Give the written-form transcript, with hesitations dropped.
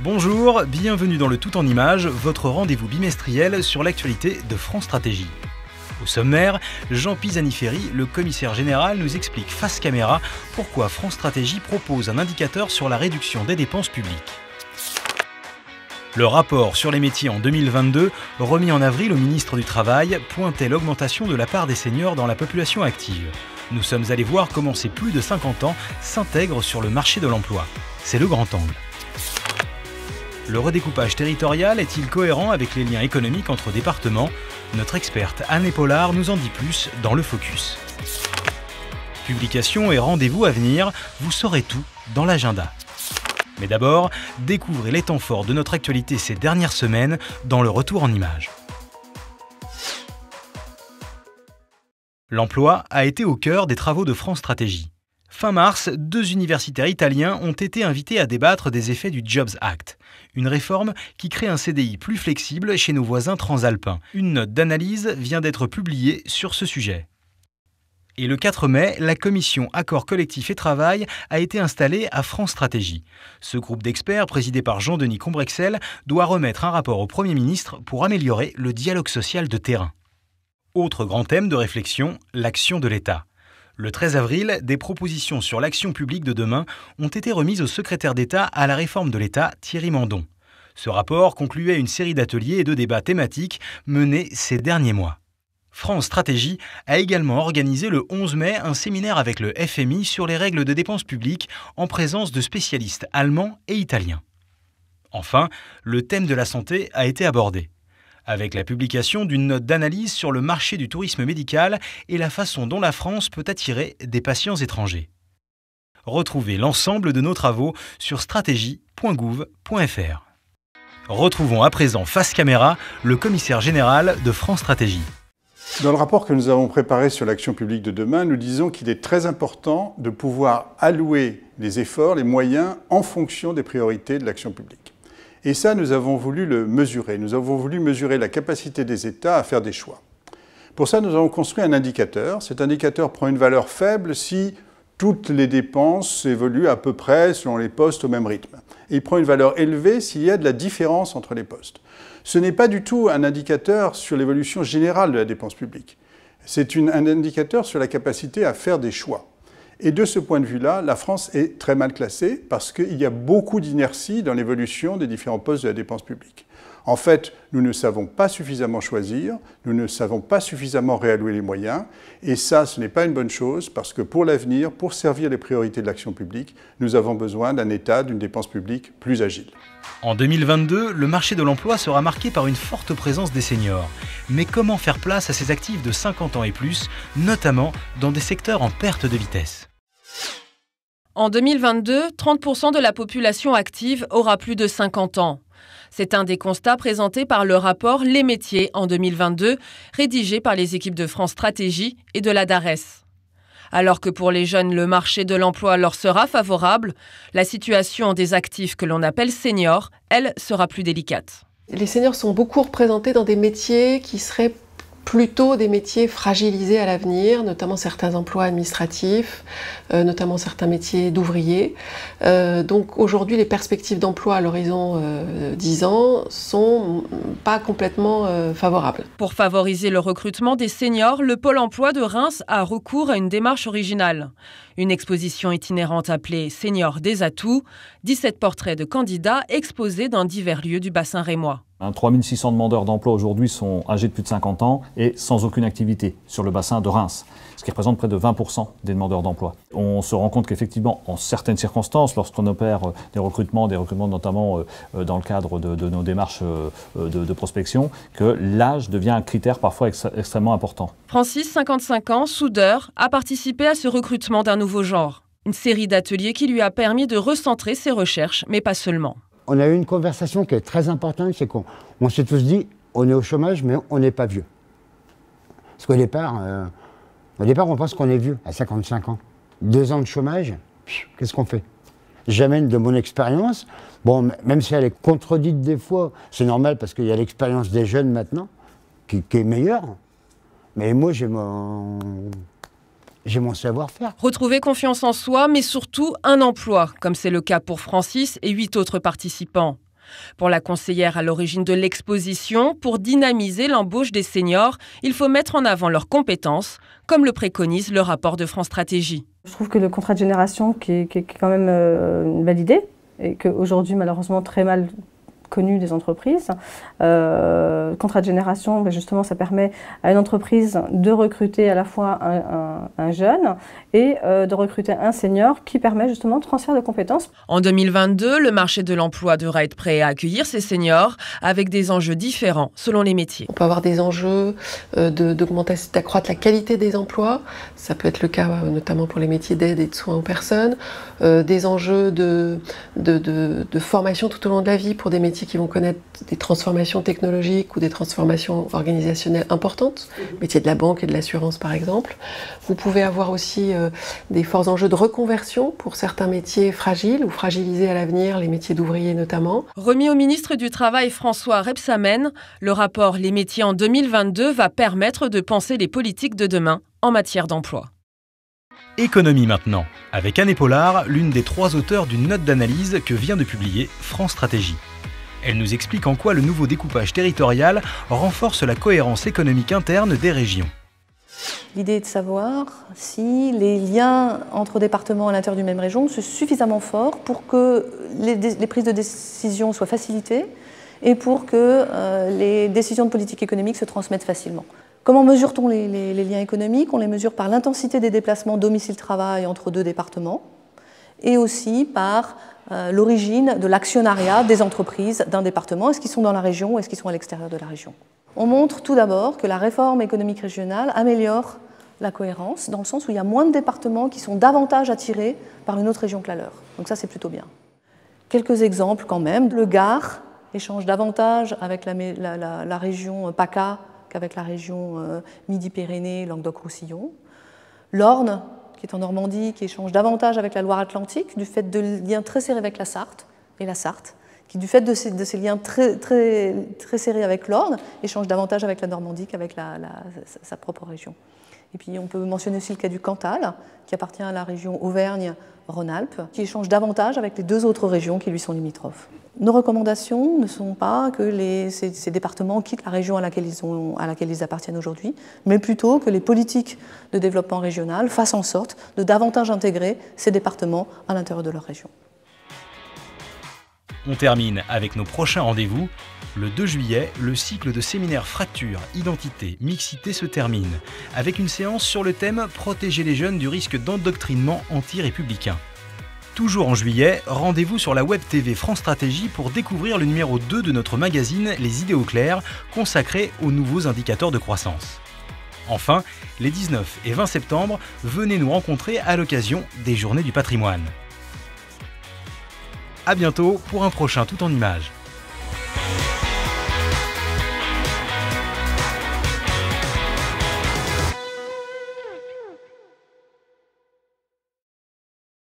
Bonjour, bienvenue dans le Tout en Images, votre rendez-vous bimestriel sur l'actualité de France Stratégie. Au sommaire, Jean Pisani-Ferry, le commissaire général, nous explique face caméra pourquoi France Stratégie propose un indicateur sur la réduction des dépenses publiques. Le rapport sur les métiers en 2022, remis en avril au ministre du Travail, pointait l'augmentation de la part des seniors dans la population active. Nous sommes allés voir comment ces plus de 50 ans s'intègrent sur le marché de l'emploi. C'est le grand angle. Le redécoupage territorial est-il cohérent avec les liens économiques entre départements? Notre experte Anne Epaulard nous en dit plus dans le Focus. Publications et rendez-vous à venir, vous saurez tout dans l'agenda. Mais d'abord, découvrez les temps forts de notre actualité ces dernières semaines dans le Retour en Images. L'emploi a été au cœur des travaux de France Stratégie. Fin mars, 2 universitaires italiens ont été invités à débattre des effets du Jobs Act, une réforme qui crée un CDI plus flexible chez nos voisins transalpins. Une note d'analyse vient d'être publiée sur ce sujet. Et le 4 mai, la commission Accords collectifs et travail a été installée à France Stratégie. Ce groupe d'experts, présidé par Jean-Denis Combrexel, doit remettre un rapport au Premier ministre pour améliorer le dialogue social de terrain. Autre grand thème de réflexion, l'action de l'État. Le 13 avril, des propositions sur l'action publique de demain ont été remises au secrétaire d'État à la réforme de l'État, Thierry Mandon. Ce rapport concluait une série d'ateliers et de débats thématiques menés ces derniers mois. France Stratégie a également organisé le 11 mai un séminaire avec le FMI sur les règles de dépenses publiques en présence de spécialistes allemands et italiens. Enfin, le thème de la santé a été abordé, avec la publication d'une note d'analyse sur le marché du tourisme médical et la façon dont la France peut attirer des patients étrangers. Retrouvez l'ensemble de nos travaux sur stratégie.gouv.fr. Retrouvons à présent face caméra le commissaire général de France Stratégie. Dans le rapport que nous avons préparé sur l'action publique de demain, nous disons qu'il est très important de pouvoir allouer les efforts, les moyens en fonction des priorités de l'action publique. Et ça, nous avons voulu le mesurer. Nous avons voulu mesurer la capacité des États à faire des choix. Pour ça, nous avons construit un indicateur. Cet indicateur prend une valeur faible si toutes les dépenses évoluent à peu près selon les postes au même rythme. Et il prend une valeur élevée s'il y a de la différence entre les postes. Ce n'est pas du tout un indicateur sur l'évolution générale de la dépense publique. C'est un indicateur sur la capacité à faire des choix. Et de ce point de vue-là, la France est très mal classée parce qu'il y a beaucoup d'inertie dans l'évolution des différents postes de la dépense publique. En fait, nous ne savons pas suffisamment choisir, nous ne savons pas suffisamment réallouer les moyens, et ça, ce n'est pas une bonne chose, parce que pour l'avenir, pour servir les priorités de l'action publique, nous avons besoin d'un État, d'une dépense publique plus agile. En 2022, le marché de l'emploi sera marqué par une forte présence des seniors. Mais comment faire place à ces actifs de 50 ans et plus, notamment dans des secteurs en perte de vitesse? En 2022, 30% de la population active aura plus de 50 ans. C'est un des constats présentés par le rapport Les métiers en 2022, rédigé par les équipes de France Stratégie et de la DARES. Alors que pour les jeunes, le marché de l'emploi leur sera favorable, la situation des actifs que l'on appelle seniors, elle, sera plus délicate. Les seniors sont beaucoup représentés dans des métiers qui seraient plutôt des métiers fragilisés à l'avenir, notamment certains emplois administratifs, notamment certains métiers d'ouvriers. Donc aujourd'hui, les perspectives d'emploi à l'horizon 10 ans sont pas complètement favorables. Pour favoriser le recrutement des seniors, le Pôle emploi de Reims a recours à une démarche originale. Une exposition itinérante appelée « Seniors des atouts », 17 portraits de candidats exposés dans divers lieux du bassin rémois. 3600 demandeurs d'emploi aujourd'hui sont âgés de plus de 50 ans et sans aucune activité sur le bassin de Reims, ce qui représente près de 20% des demandeurs d'emploi. On se rend compte qu'effectivement, en certaines circonstances, lorsqu'on opère des recrutements notamment dans le cadre de nos démarches de prospection, que l'âge devient un critère parfois extrêmement important. Francis, 55 ans, soudeur, a participé à ce recrutement d'un nouveau genre. Une série d'ateliers qui lui a permis de recentrer ses recherches, mais pas seulement. On a eu une conversation qui est très importante, c'est qu'on s'est tous dit, on est au chômage, mais on n'est pas vieux. Parce qu'au départ, on pense qu'on est vieux, à 55 ans. 2 ans de chômage, qu'est-ce qu'on fait? J'amène de mon expérience, bon, même si elle est contredite des fois, c'est normal parce qu'il y a l'expérience des jeunes maintenant, qui est meilleure. Mais moi, j'ai mon savoir-faire. Retrouver confiance en soi, mais surtout un emploi, comme c'est le cas pour Francis et 8 autres participants. Pour la conseillère à l'origine de l'exposition, pour dynamiser l'embauche des seniors, il faut mettre en avant leurs compétences, comme le préconise le rapport de France Stratégie. Je trouve que le contrat de génération, qui est quand même une belle idée, et qu'aujourd'hui malheureusement très mal connu des entreprises. Contrat de génération, justement, ça permet à une entreprise de recruter à la fois un jeune et de recruter un senior qui permet justement le transfert de compétences. En 2022, le marché de l'emploi devra être prêt à accueillir ces seniors avec des enjeux différents selon les métiers. On peut avoir des enjeux d'accroître la qualité des emplois. Ça peut être le cas notamment pour les métiers d'aide et de soins aux personnes. Des enjeux de formation tout au long de la vie pour des métiers qui vont connaître des transformations technologiques ou des transformations organisationnelles importantes, métiers de la banque et de l'assurance par exemple. Vous pouvez avoir aussi des forts enjeux de reconversion pour certains métiers fragiles ou fragilisés à l'avenir, les métiers d'ouvriers notamment. Remis au ministre du Travail François Rebsamen, le rapport Les métiers en 2022 va permettre de penser les politiques de demain en matière d'emploi. Économie maintenant, avec Anne Pollard, l'une des 3 auteurs d'une note d'analyse que vient de publier France Stratégie. Elle nous explique en quoi le nouveau découpage territorial renforce la cohérence économique interne des régions. L'idée est de savoir si les liens entre départements à l'intérieur d'une même région sont suffisamment forts pour que les prises de décision soient facilitées et pour que les décisions de politique économique se transmettent facilement. Comment mesure-t-on les liens économiques? On les mesure par l'intensité des déplacements domicile-travail entre 2 départements et aussi par l'origine de l'actionnariat des entreprises d'un département. Est-ce qu'ils sont dans la région ou est-ce qu'ils sont à l'extérieur de la région? On montre tout d'abord que la réforme économique régionale améliore la cohérence, dans le sens où il y a moins de départements qui sont davantage attirés par une autre région que la leur. Donc ça, c'est plutôt bien. Quelques exemples quand même. Le Gard échange davantage avec la région PACA qu'avec la région Midi-Pyrénées, Languedoc-Roussillon. L'Orne, qui est en Normandie, qui échange davantage avec la Loire-Atlantique, du fait de liens très serrés avec la Sarthe, et la Sarthe, qui du fait de ces liens très serrés avec l'Orne, échange davantage avec la Normandie qu'avec sa propre région. Et puis on peut mentionner aussi le cas du Cantal, qui appartient à la région Auvergne-Rhône-Alpes, qui échange davantage avec les 2 autres régions qui lui sont limitrophes. Nos recommandations ne sont pas que ces départements quittent la région à laquelle ils appartiennent aujourd'hui, mais plutôt que les politiques de développement régional fassent en sorte de davantage intégrer ces départements à l'intérieur de leur région. On termine avec nos prochains rendez-vous. Le 2 juillet, le cycle de séminaires Fracture, Identité, Mixité se termine, avec une séance sur le thème « Protéger les jeunes du risque d'endoctrinement anti-républicain ». Toujours en juillet, rendez-vous sur la web TV France Stratégie pour découvrir le numéro 2 de notre magazine Les idées au clair, consacré aux nouveaux indicateurs de croissance. Enfin, les 19 et 20 septembre, venez nous rencontrer à l'occasion des Journées du patrimoine. À bientôt pour un prochain Tout en images.